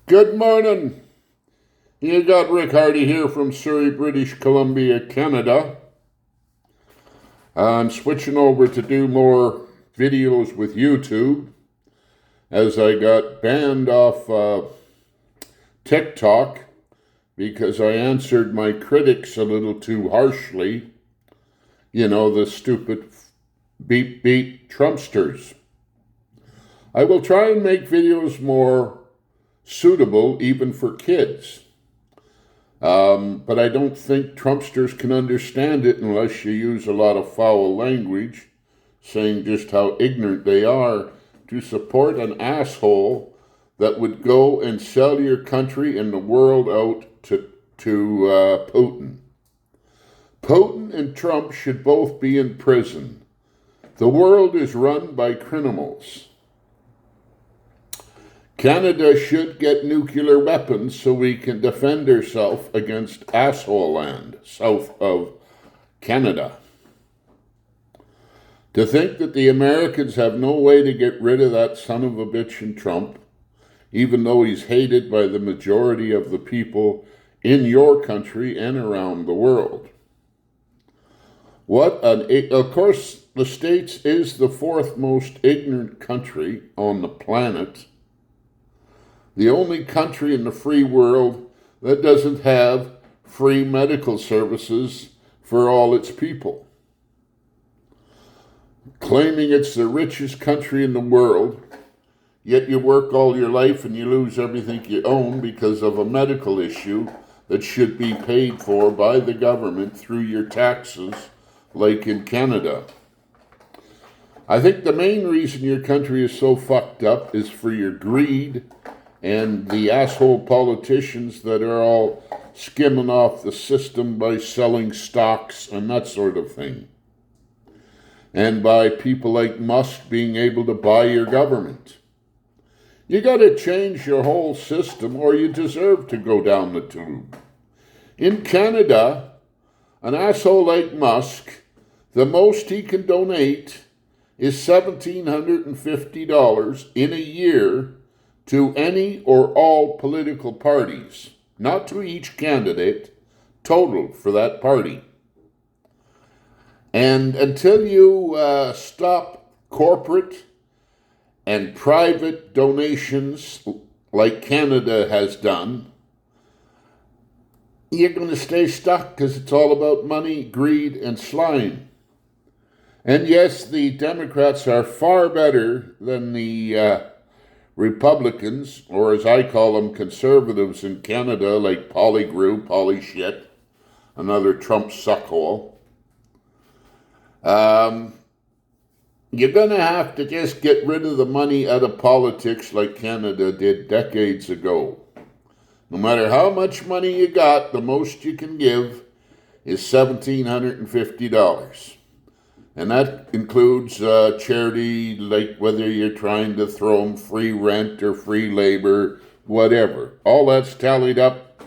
Good morning. You got Rick Hardy here from Surrey, British Columbia, Canada. I'm switching over to do more videos with YouTube as I got banned off TikTok because I answered my critics a little too harshly. You know, the stupid beep Trumpsters. I will try and make videos more suitable even for kids. But I don't think Trumpsters can understand it unless you use a lot of foul language, saying just how ignorant they are to support an asshole that would go and sell your country and the world out to Putin. Putin and Trump should both be in prison. The world is run by criminals. Canada should get nuclear weapons so we can defend ourselves against asshole land south of Canada. To think that the Americans have no way to get rid of that son of a bitch in Trump, even though he's hated by the majority of the people in your country and around the world. Of course, the States is the fourth most ignorant country on the planet. The only country in the free world that doesn't have free medical services for all its people. Claiming it's the richest country in the world, yet you work all your life and you lose everything you own because of a medical issue that should be paid for by the government through your taxes, like in Canada. I think the main reason your country is so fucked up is for your greed and the asshole politicians that are all skimming off the system by selling stocks and that sort of thing. And by people like Musk being able to buy your government. You got to change your whole system or you deserve to go down the tube. In Canada, an asshole like Musk, the most he can donate is $1,750 in a year to any or all political parties, not to each candidate, total for that party. And until you stop corporate and private donations like Canada has done, you're going to stay stuck because it's all about money, greed, and slime. And yes, the Democrats are far better than the Republicans, or as I call them, conservatives in Canada, like Polly Shit, another Trump suckhole. You're going to have to just get rid of the money out of politics like Canada did decades ago. No matter how much money you got, the most you can give is $1,750. And that includes charity, like whether you're trying to throw them free rent or free labor, whatever. All that's tallied up,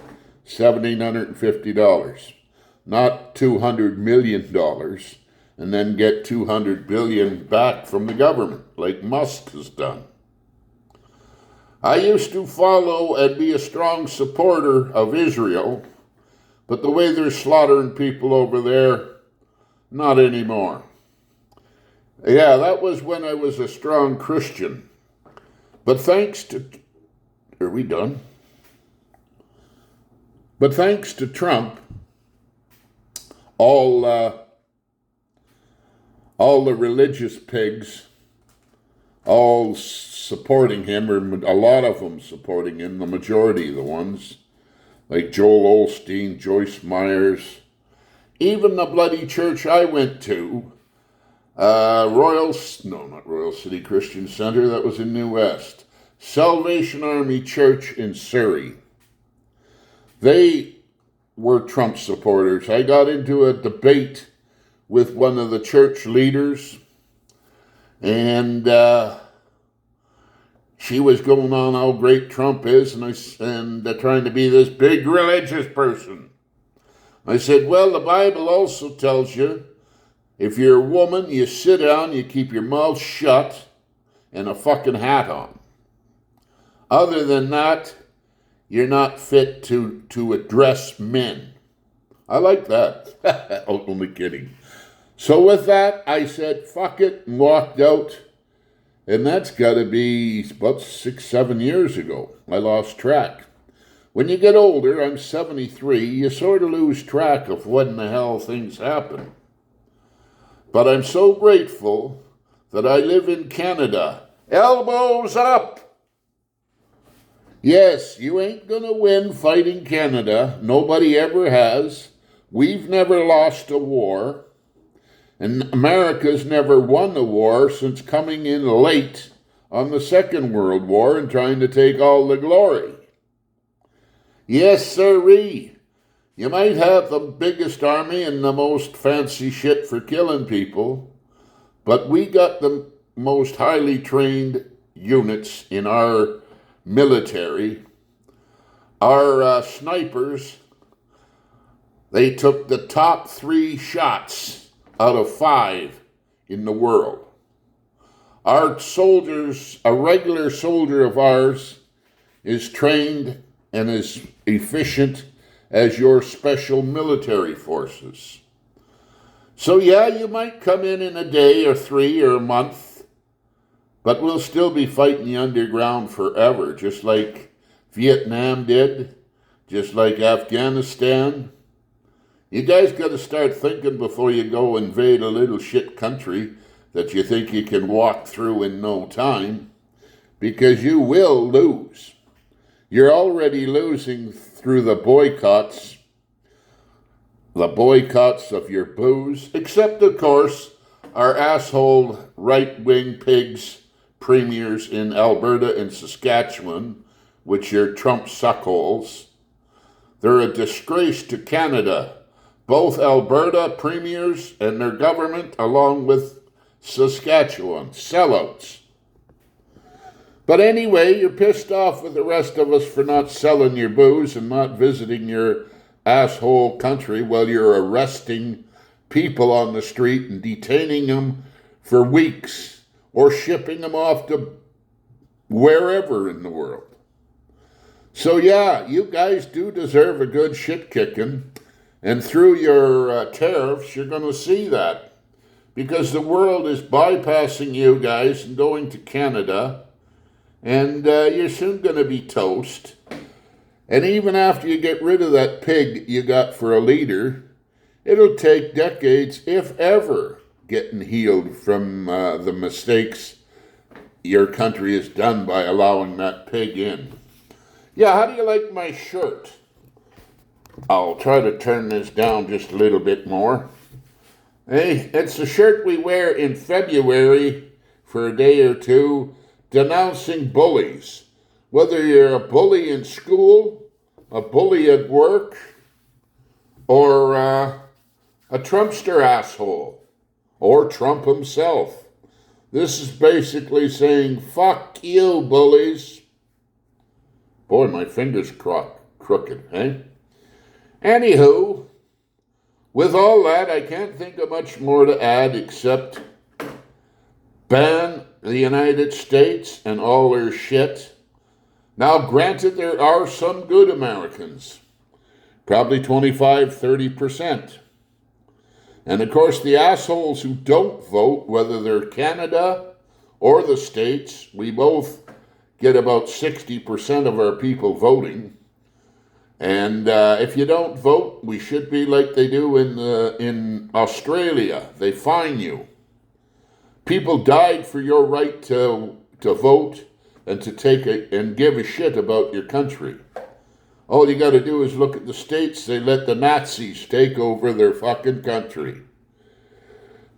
$1,750. Not $200 million, and then get $200 billion back from the government, like Musk has done. I used to follow and be a strong supporter of Israel, but the way they're slaughtering people over there, not anymore. Yeah, that was when I was a strong Christian. But thanks to... Are we done? But thanks to Trump, all the religious pigs, all supporting him, or a lot of them supporting him, the majority of the ones, like Joel Osteen, Joyce Myers, even the bloody church I went to, not Royal City Christian Center, that was in New West. Salvation Army Church in Surrey. They were Trump supporters. I got into a debate with one of the church leaders, and she was going on how great Trump is, and they're trying to be this big religious person. I said, well, the Bible also tells you, if you're a woman, you sit down, you keep your mouth shut, and a fucking hat on. Other than that, you're not fit to address men. I like that. Only kidding. So with that, I said, fuck it, and walked out. And that's got to be about 6, 7 years ago. I lost track. When you get older, I'm 73, you sort of lose track of when the hell things happen. But I'm so grateful that I live in Canada. Elbows up! Yes, you ain't gonna win fighting Canada. Nobody ever has. We've never lost a war. And America's never won a war since coming in late on the Second World War and trying to take all the glory. Yes, sirree. You might have the biggest army and the most fancy shit for killing people, but we got the most highly trained units in our military. Our snipers, they took the top 3 shots out of 5 in the world. Our soldiers, a regular soldier of ours, is trained and as efficient as your special military forces. So yeah, you might come in a day or 3 or a month, but we'll still be fighting the underground forever, just like Vietnam did, just like Afghanistan. You guys got to start thinking before you go invade a little shit country that you think you can walk through in no time, because you will lose. You're already losing through the boycotts of your booze, except, of course, our asshole right-wing pigs, premiers in Alberta and Saskatchewan, which are Trump suckholes. They're a disgrace to Canada. Both Alberta premiers and their government, along with Saskatchewan, sellouts. But anyway, you're pissed off with the rest of us for not selling your booze and not visiting your asshole country while you're arresting people on the street and detaining them for weeks or shipping them off to wherever in the world. So yeah, you guys do deserve a good shit kicking, and through your tariffs, you're going to see that, because the world is bypassing you guys and going to Canada. And you're soon going to be toast. And even after you get rid of that pig you got for a leader, it'll take decades, if ever, getting healed from the mistakes your country has done by allowing that pig in. Yeah, how do you like my shirt? I'll try to turn this down just a little bit more. Hey, it's a shirt we wear in February for a day or two, denouncing bullies. Whether you're a bully in school, a bully at work, or a Trumpster asshole, or Trump himself. This is basically saying, fuck you, bullies. Boy, my finger's crooked, eh? Anywho, with all that, I can't think of much more to add except ban the United States and all their shit. Now, granted, there are some good Americans, probably 25-30%. And of course, the assholes who don't vote, whether they're Canada or the States, we both get about 60% of our people voting. And if you don't vote, we should be like they do in Australia. They fine you. People died for your right to vote and to take and give a shit about your country. All you got to do is look at the States. They let the Nazis take over their fucking country.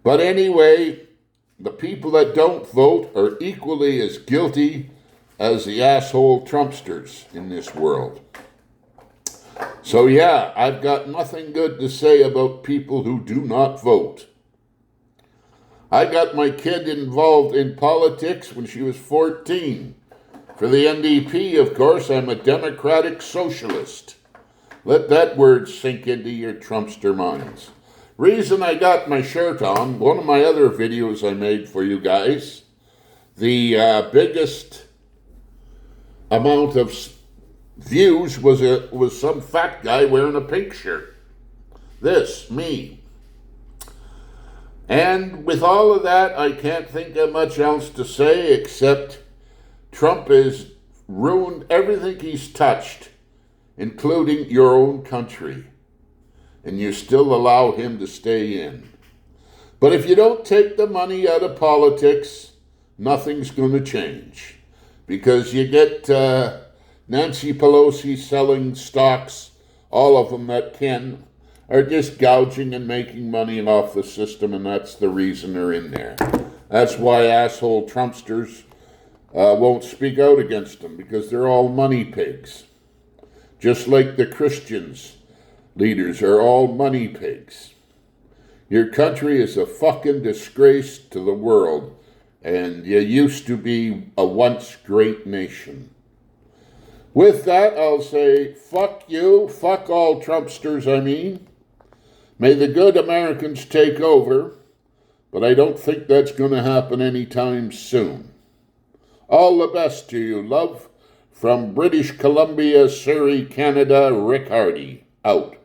But anyway, the people that don't vote are equally as guilty as the asshole Trumpsters in this world. So yeah, I've got nothing good to say about people who do not vote. I got my kid involved in politics when she was 14. For the NDP, of course, I'm a democratic socialist. Let that word sink into your Trumpster minds. Reason I got my shirt on, one of my other videos I made for you guys, the biggest amount of views was some fat guy wearing a pink shirt. This, me. And with all of that, I can't think of much else to say except Trump has ruined everything he's touched, including your own country. And you still allow him to stay in. But if you don't take the money out of politics, nothing's going to change. Because you get Nancy Pelosi selling stocks, all of them that can, are just gouging and making money off the system, and that's the reason they're in there. That's why asshole Trumpsters won't speak out against them, because they're all money pigs. Just like the Christians leaders are all money pigs. Your country is a fucking disgrace to the world, and you used to be a once great nation. With that, I'll say, fuck you, fuck all Trumpsters, I mean. May the good Americans take over, but I don't think that's going to happen anytime soon. All the best to you, love. From British Columbia, Surrey, Canada, Richarld Hardy, out.